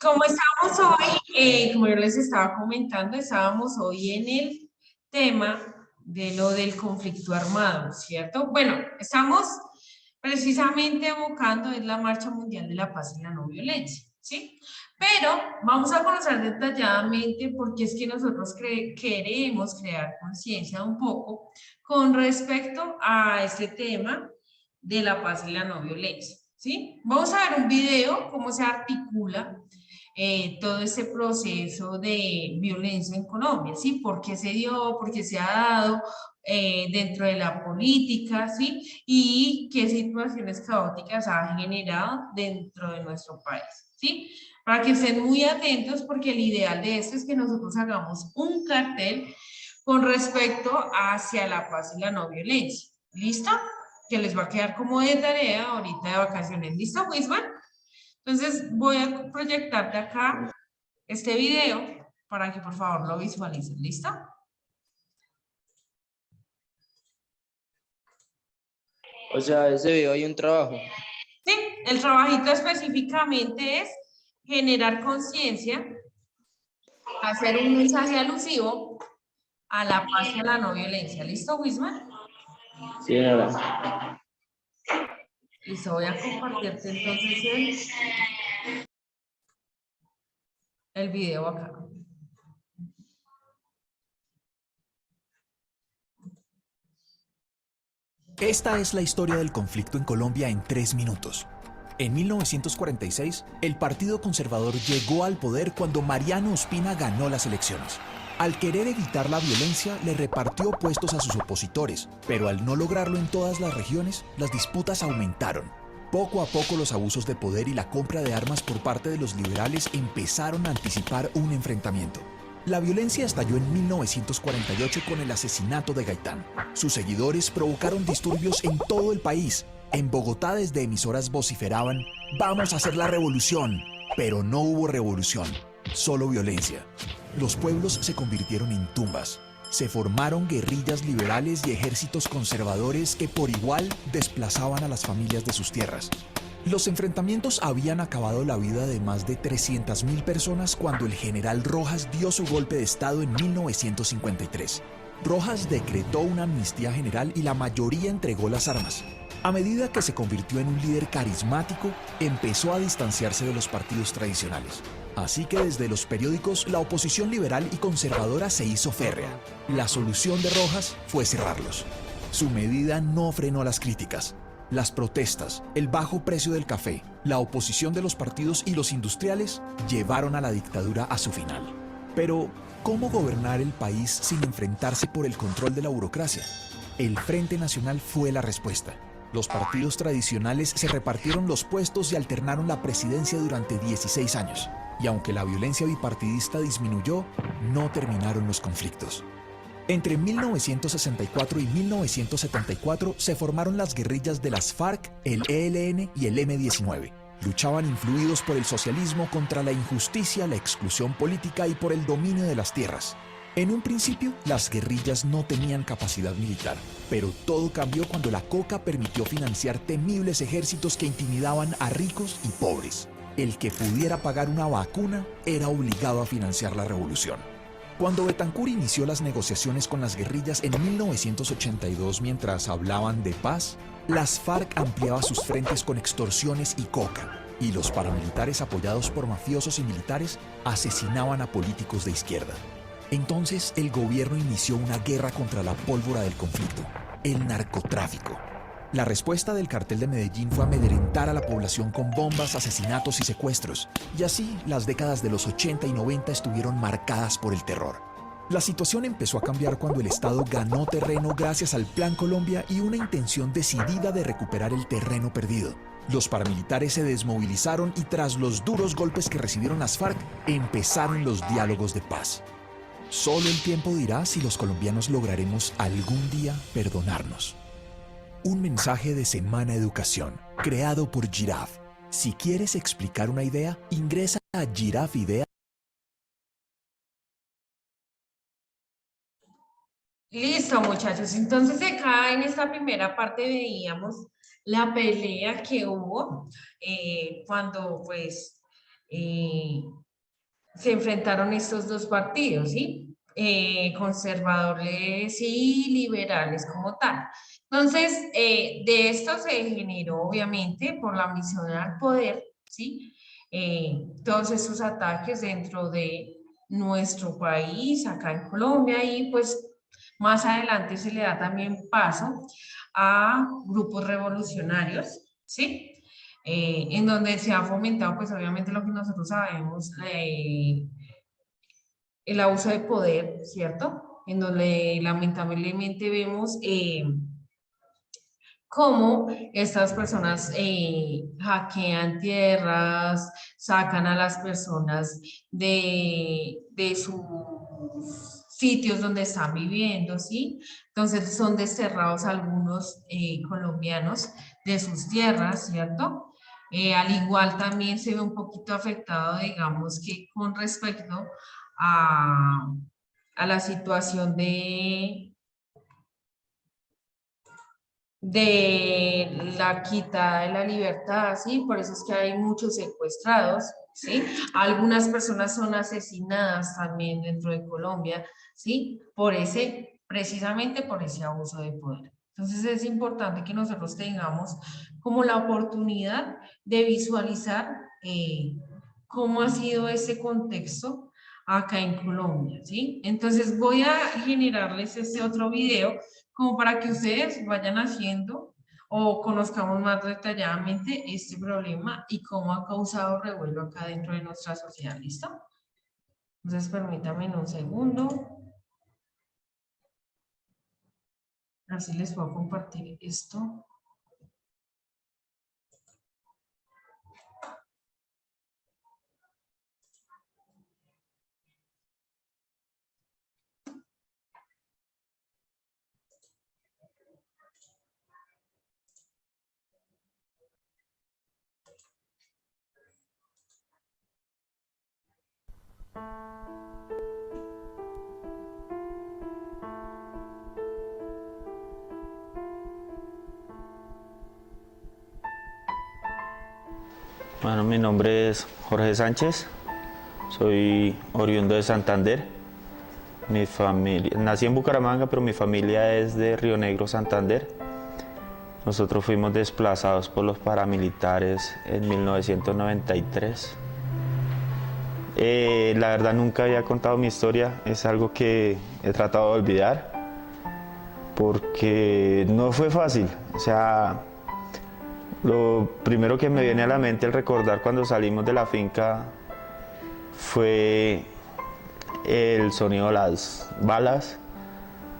Como estamos hoy, como yo les estaba comentando, estábamos hoy en el tema de lo del conflicto armado, ¿cierto? Bueno, estamos precisamente evocando es la Marcha Mundial de la Paz y la No Violencia, ¿sí? Pero vamos a conocer detalladamente porque es que nosotros queremos crear conciencia un poco con respecto a este tema de la paz y la no violencia, ¿sí? Vamos a ver un video, cómo se articula todo este proceso de violencia en Colombia, ¿sí? ¿Por qué se dio? ¿Por qué se ha dado? Dentro de la política, ¿sí? Y qué situaciones caóticas ha generado dentro de nuestro país, ¿sí? Para que estén muy atentos porque el ideal de esto es que nosotros hagamos un cartel con respecto hacia la paz y la no violencia. ¿Listo? Que les va a quedar como de tarea ahorita de vacaciones. ¿Listo, Wisman? Entonces voy a proyectarte acá este video para que por favor lo visualicen. ¿Listo? O sea, ese video hay un trabajo. Sí, el trabajito específicamente es generar conciencia, hacer un mensaje alusivo a la paz y a la no violencia. ¿Listo, Wisman? Sí, señora. Listo, voy a compartirte entonces el video acá. Esta es la historia del conflicto en Colombia en 3 minutos. En 1946, el Partido Conservador llegó al poder cuando Mariano Ospina ganó las elecciones. Al querer evitar la violencia, le repartió puestos a sus opositores, pero al no lograrlo en todas las regiones, las disputas aumentaron. Poco a poco los abusos de poder y la compra de armas por parte de los liberales empezaron a anticipar un enfrentamiento. La violencia estalló en 1948 con el asesinato de Gaitán. Sus seguidores provocaron disturbios en todo el país. En Bogotá desde emisoras vociferaban, "Vamos a hacer la revolución", pero no hubo revolución, solo violencia. Los pueblos se convirtieron en tumbas. Se formaron guerrillas liberales y ejércitos conservadores que por igual desplazaban a las familias de sus tierras. Los enfrentamientos habían acabado la vida de más de 300.000 personas cuando el general Rojas dio su golpe de estado en 1953. Rojas decretó una amnistía general y la mayoría entregó las armas. A medida que se convirtió en un líder carismático, empezó a distanciarse de los partidos tradicionales. Así que desde los periódicos la oposición liberal y conservadora se hizo férrea. La solución de Rojas fue cerrarlos. Su medida no frenó las críticas. Las protestas, el bajo precio del café, la oposición de los partidos y los industriales llevaron a la dictadura a su final. Pero, ¿cómo gobernar el país sin enfrentarse por el control de la burocracia? El Frente Nacional fue la respuesta. Los partidos tradicionales se repartieron los puestos y alternaron la presidencia durante 16 años. Y aunque la violencia bipartidista disminuyó, no terminaron los conflictos. Entre 1964 y 1974 se formaron las guerrillas de las FARC, el ELN y el M-19. Luchaban influidos por el socialismo contra la injusticia, la exclusión política y por el dominio de las tierras. En un principio, las guerrillas no tenían capacidad militar, pero todo cambió cuando la coca permitió financiar temibles ejércitos que intimidaban a ricos y pobres. El que pudiera pagar una vacuna era obligado a financiar la revolución. Cuando Betancur inició las negociaciones con las guerrillas en 1982 mientras hablaban de paz, las FARC ampliaba sus frentes con extorsiones y coca, y los paramilitares apoyados por mafiosos y militares asesinaban a políticos de izquierda. Entonces el gobierno inició una guerra contra la pólvora del conflicto, el narcotráfico. La respuesta del cartel de Medellín fue amedrentar a la población con bombas, asesinatos y secuestros, y así las décadas de los 80 y 90 estuvieron marcadas por el terror. La situación empezó a cambiar cuando el Estado ganó terreno gracias al Plan Colombia y una intención decidida de recuperar el terreno perdido. Los paramilitares se desmovilizaron y tras los duros golpes que recibieron las FARC, empezaron los diálogos de paz. Solo el tiempo dirá si los colombianos lograremos algún día perdonarnos. Un mensaje de Semana Educación, creado por Giraffe. Si quieres explicar una idea, ingresa a Giraffe Idea. Listo, muchachos. Entonces, acá en esta primera parte veíamos la pelea que hubo cuando, pues, se enfrentaron estos dos partidos, ¿sí? Conservadores y liberales como tal. Entonces, de esto se generó, obviamente, por la ambición al poder, ¿sí? Todos esos ataques dentro de nuestro país, acá en Colombia, y pues más adelante se le da también paso a grupos revolucionarios, ¿sí? En donde se ha fomentado, pues obviamente lo que nosotros sabemos, el abuso de poder, ¿cierto? En donde lamentablemente vemos cómo estas personas hackean tierras, sacan a las personas de sus sitios donde están viviendo, ¿sí? Entonces son desterrados algunos colombianos de sus tierras, ¿cierto? Al igual también se ve un poquito afectado, digamos que con respecto a, a la situación de la quita de la libertad, ¿sí? Por eso es que hay muchos secuestrados, ¿sí? Algunas personas son asesinadas también dentro de Colombia, ¿sí? Precisamente por ese abuso de poder. Entonces es importante que nosotros tengamos como la oportunidad de visualizar cómo ha sido ese contexto acá en Colombia, ¿sí? Entonces voy a generarles este otro video como para que ustedes vayan haciendo o conozcamos más detalladamente este problema y cómo ha causado revuelo acá dentro de nuestra sociedad. ¿Listo? Entonces permítanme un segundo. Así les voy a compartir esto. Bueno, mi nombre es Jorge Sánchez, soy oriundo de Santander. Mi familia, nací en Bucaramanga, pero mi familia es de Río Negro, Santander. Nosotros fuimos desplazados por los paramilitares en 1993. La verdad nunca había contado mi historia, es algo que he tratado de olvidar porque no fue fácil. O sea, lo primero que me viene a la mente al recordar cuando salimos de la finca fue el sonido de las balas,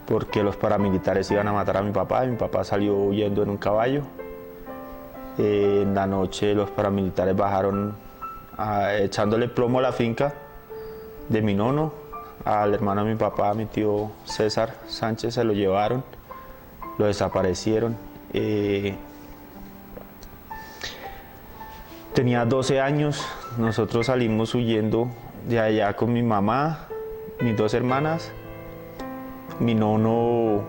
porque los paramilitares iban a matar a mi papá y mi papá salió huyendo en un caballo. En la noche los paramilitares bajaron echándole plomo a la finca de mi nono, al hermano de mi papá, mi tío César Sánchez, se lo llevaron, lo desaparecieron. Tenía 12 años, nosotros salimos huyendo de allá con mi mamá, mis dos hermanas. Mi nono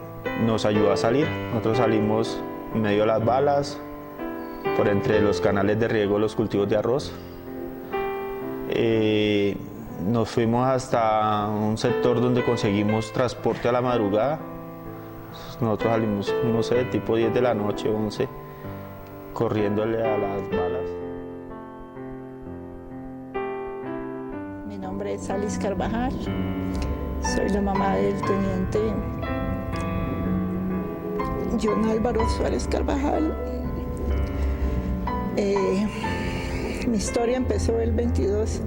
nos ayudó a salir, nosotros salimos en medio de las balas, por entre los canales de riego, los cultivos de arroz. Nos fuimos hasta un sector donde conseguimos transporte a la madrugada. Nosotros salimos, no sé, tipo 10 de la noche, 11, corriéndole a las balas. Mi nombre es Alice Carvajal, soy la mamá del teniente John Álvaro Suárez Carvajal. Mi historia empezó el 22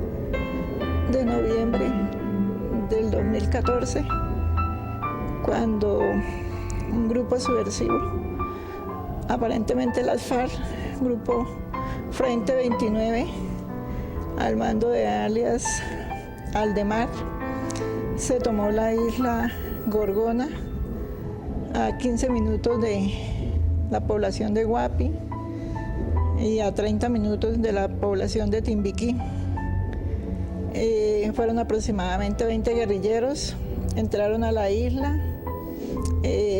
de noviembre del 2014, cuando un grupo subversivo, aparentemente las FARC, grupo Frente 29, al mando de alias Aldemar, se tomó la isla Gorgona, a 15 minutos de la población de Guapi y a 30 minutos de la población de Timbiquí. Fueron aproximadamente 20 guerrilleros, entraron a la isla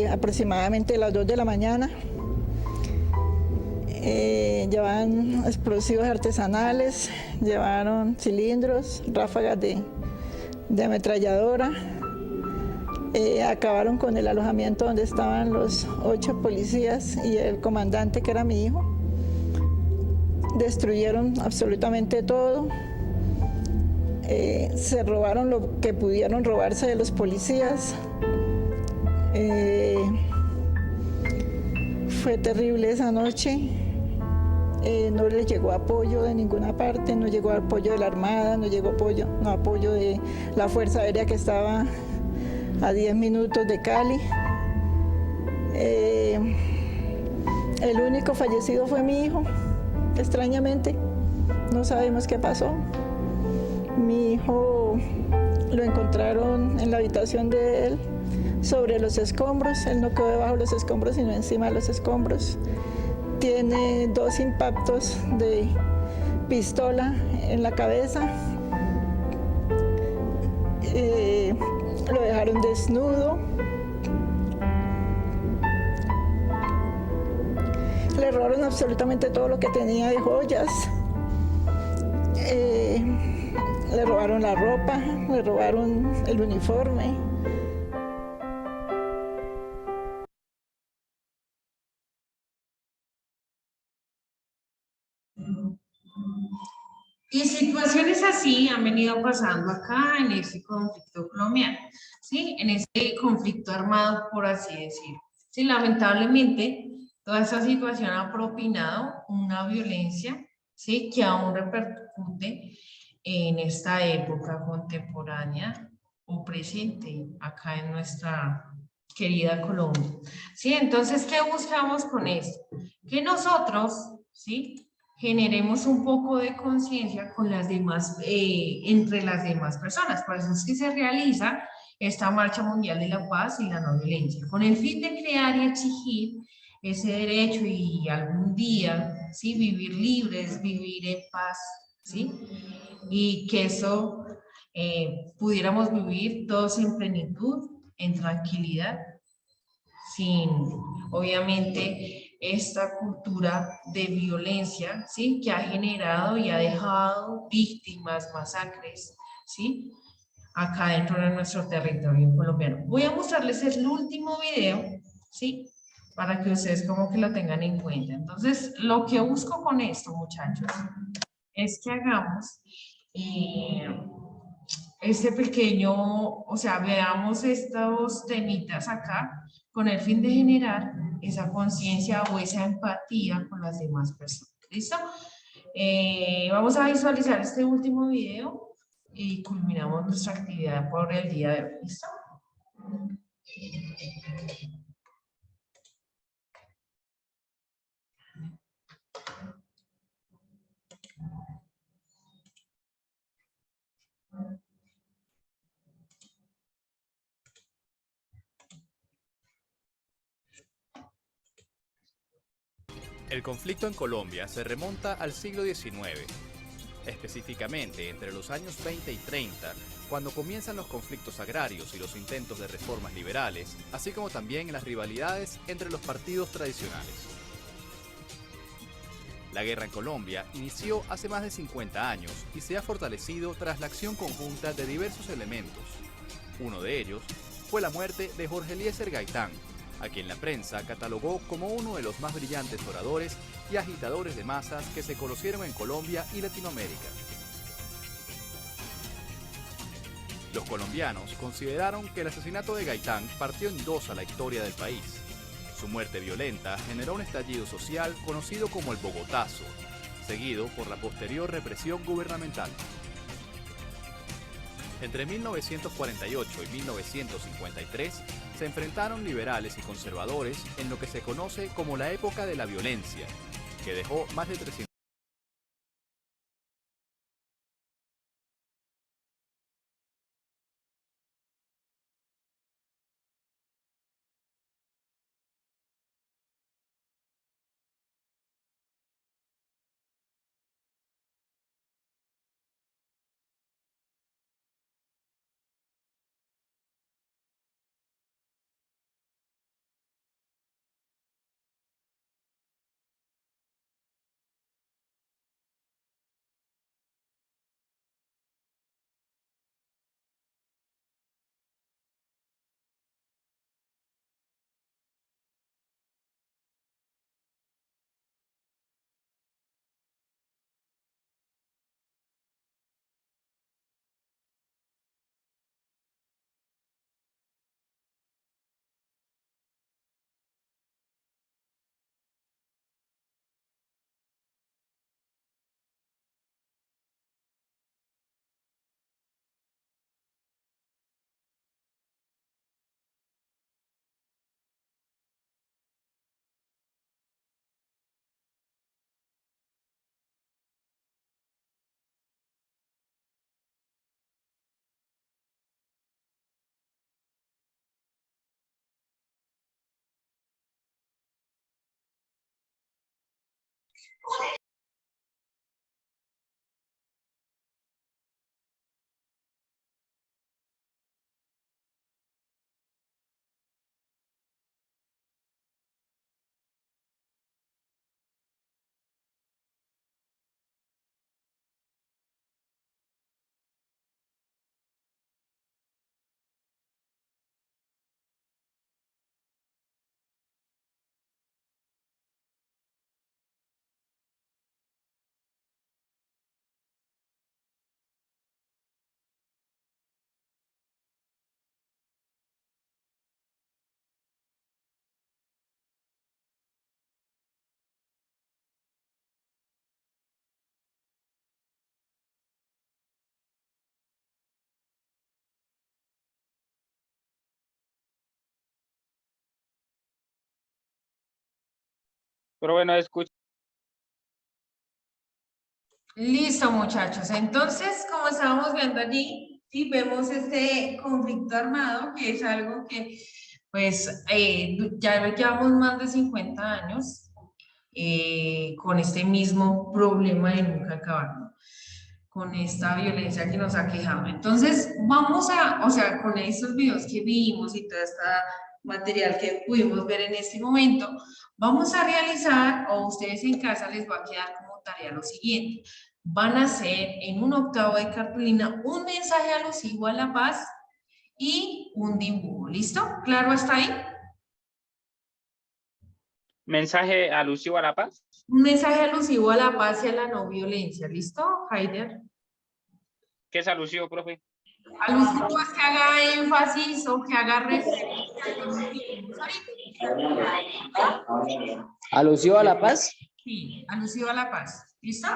aproximadamente a las 2 de la mañana. Llevaban explosivos artesanales, llevaron cilindros, ráfagas de ametralladora. Acabaron con el alojamiento donde estaban los 8 policías y el comandante, que era mi hijo. Destruyeron absolutamente todo. Se robaron lo que pudieron robarse de los policías. Fue terrible esa noche. No les llegó apoyo de ninguna parte, no llegó apoyo de la Armada, no llegó apoyo de la Fuerza Aérea, que estaba a 10 minutos de Cali. El único fallecido fue mi hijo, extrañamente. No sabemos qué pasó. Mi hijo lo encontraron en la habitación de él, sobre los escombros. Él no quedó debajo de los escombros, sino encima de los escombros. Tiene 2 impactos de pistola en la cabeza. Lo dejaron desnudo. Le robaron absolutamente todo lo que tenía de joyas. Le robaron la ropa, le robaron el uniforme. Y situaciones así han venido pasando acá en este conflicto colombiano, ¿sí? En este conflicto armado, por así decirlo. Sí, lamentablemente, toda esta situación ha propinado una violencia, ¿sí? Que aún repercute en esta época contemporánea o presente acá en nuestra querida Colombia. ¿Sí? Entonces, ¿qué buscamos con esto? Que nosotros, ¿sí? Generemos un poco de conciencia con las demás, entre las demás personas. Por eso es que se realiza esta Marcha Mundial de la Paz y la No Violencia, con el fin de crear y exigir ese derecho y algún día, ¿sí? Vivir libres, vivir en paz, ¿sí? Y que eso pudiéramos vivir todos en plenitud, en tranquilidad, sin, obviamente, esta cultura de violencia, ¿sí? Que ha generado y ha dejado víctimas, masacres, ¿sí? Acá dentro de nuestro territorio colombiano. Voy a mostrarles el último video, ¿sí? Para que ustedes como que lo tengan en cuenta. Entonces, lo que busco con esto, muchachos, es que hagamos este pequeño, o sea, veamos estos temitas acá con el fin de generar esa conciencia o esa empatía con las demás personas. ¿Listo? Vamos a visualizar este último video y culminamos nuestra actividad por el día de hoy. ¿Listo? El conflicto en Colombia se remonta al siglo XIX, específicamente entre los años 20 y 30, cuando comienzan los conflictos agrarios y los intentos de reformas liberales, así como también las rivalidades entre los partidos tradicionales. La guerra en Colombia inició hace más de 50 años y se ha fortalecido tras la acción conjunta de diversos elementos. Uno de ellos fue la muerte de Jorge Eliezer Gaitán, a quien la prensa catalogó como uno de los más brillantes oradores y agitadores de masas que se conocieron en Colombia y Latinoamérica. Los colombianos consideraron que el asesinato de Gaitán partió en dos a la historia del país. Su muerte violenta generó un estallido social conocido como el Bogotazo, seguido por la posterior represión gubernamental. Entre 1948 y 1953 se enfrentaron liberales y conservadores en lo que se conoce como la época de la violencia, que dejó más de 300 Pero bueno, escucha. Listo, muchachos. Entonces, como estábamos viendo allí, sí, vemos este conflicto armado, que es algo que, pues, ya llevamos más de 50 años con este mismo problema de nunca acabar, ¿no? Con esta violencia que nos ha quejado. Entonces, vamos a, o sea, con estos videos que vimos y todo este material que pudimos ver en este momento, vamos a realizar, o ustedes en casa les va a quedar como tarea lo siguiente. Van a hacer en un octavo de cartulina un mensaje alusivo a la paz y un dibujo. ¿Listo? ¿Claro hasta ahí? Mensaje alusivo a la paz. Un mensaje alusivo a la paz y a la no violencia. ¿Listo, Haider? ¿Qué es alusivo, profe? Alusivo es que haga énfasis o que haga referencia a lo que vimos ahorita. ¿Alusivo a la paz? Sí, alusivo a la paz. ¿Listo?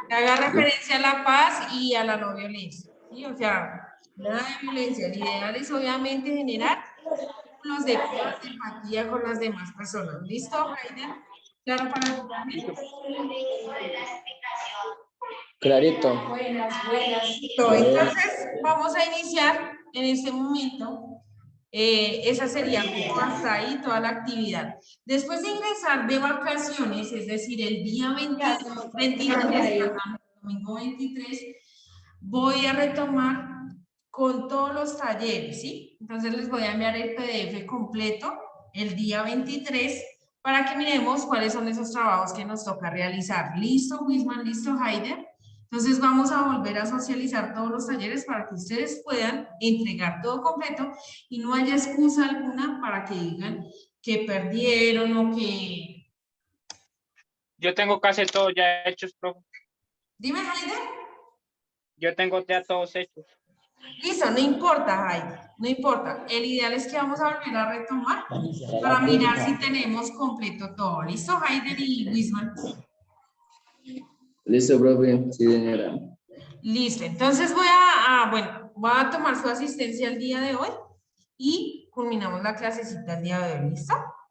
Que haga referencia a la paz y a la no violencia. ¿Sí? O sea, nada de violencia. El ideal es obviamente generar vínculos de paz, de empatía con las demás personas. ¿Listo, Hayden? ¿Claro para ti también? Clarito. Listo. Entonces, vamos a iniciar en este momento. Esa sería como hasta ahí toda la actividad. Después de ingresar de vacaciones, es decir, el día 23, perdón, domingo 23, voy a retomar con todos los talleres, ¿sí? Entonces les voy a enviar el PDF completo el día 23 para que miremos cuáles son esos trabajos que nos toca realizar. ¿Listo, Wisman? ¿Listo, Haider? Entonces vamos a volver a socializar todos los talleres para que ustedes puedan entregar todo completo y no haya excusa alguna para que digan que perdieron o que... Yo tengo casi todos ya hechos, profe. Dime, Haider. Yo tengo ya todos hechos. Listo, no importa, Haider, no importa. El ideal es que vamos a volver a retomar para mirar si tenemos completo todo. ¿Listo, Haider y Wisman? Listo, profe. Sí, señora. Listo, entonces voy a tomar su asistencia el día de hoy y culminamos la clasecita el día de hoy, ¿listo?